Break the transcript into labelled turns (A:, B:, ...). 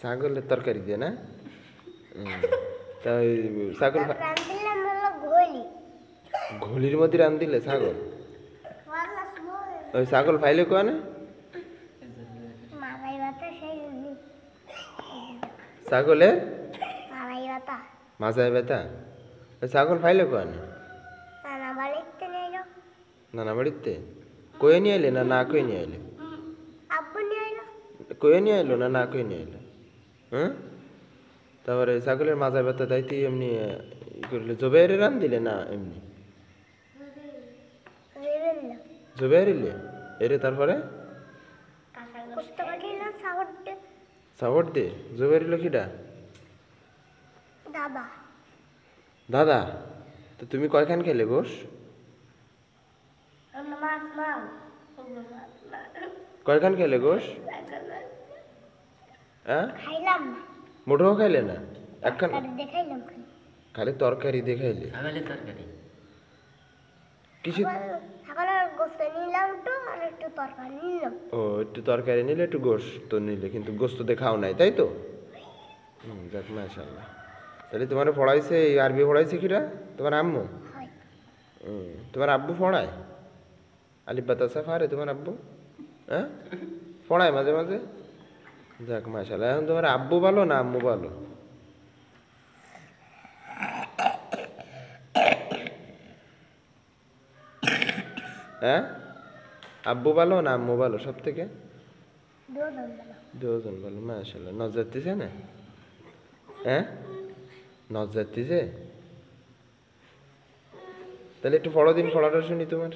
A: ছাগলের তরকারি দিয়ে না? তা ওই ছাগল ঘলির মধ্যে রান্ধিলে ছাগল ওই ছাগল ফাইলে কোয়ানে ছাগলের মাজায় ব্যথা ওই ছাগল ফাইলে কোয়ানে নানা বাড়িতে কয়ে নিয়ে আইলে না না কয়ে নিয়ে আইলে কয়ে নিয়ে আইলো না না কয়ে নিয়ে আইলে হ্যাঁ তারপরে ছাগলের মাজায় ব্যথা তাইতে এমনি ই করলে জবেরে রান দিলে না এমনি জবেরিলে এরে তারপরে সাবর দে জবেরিল কিটা দাদা তো তুমি কয়খান খেলে গোস কয়খান খেলে গোস হ্যাঁ মোটেও খাইলে না একখান খালি তরকারি দেখাইলে কিছু ও একটু তরকারি নিলে একটু গোস্ত নিলে কিন্তু গোস্ত দেখাও নাই তাই তো যাক মাশাআল্লাহ তাহলে তোমার পড়াইছে আরবি পড়াইছে কিরা তোমার আম্মু তোমার আব্বু পড়ায় আলিফ বাতাসা পারে তোমার আব্বু হ্যাঁ পড়ায় মাঝে মাঝে যাক মাশাআল্লাহ এখন তোমার আব্বু ভালো না আম্মু ভালো হ্যাঁ আব্বু ভালো না আম্মু ভালো সব থেকে দুজন ভালো মাশাআল্লাহ নজর দিছে না হ্যাঁ নজর দিছে তাহলে একটু পড়ো দিন পড়াটা শুনি তোমার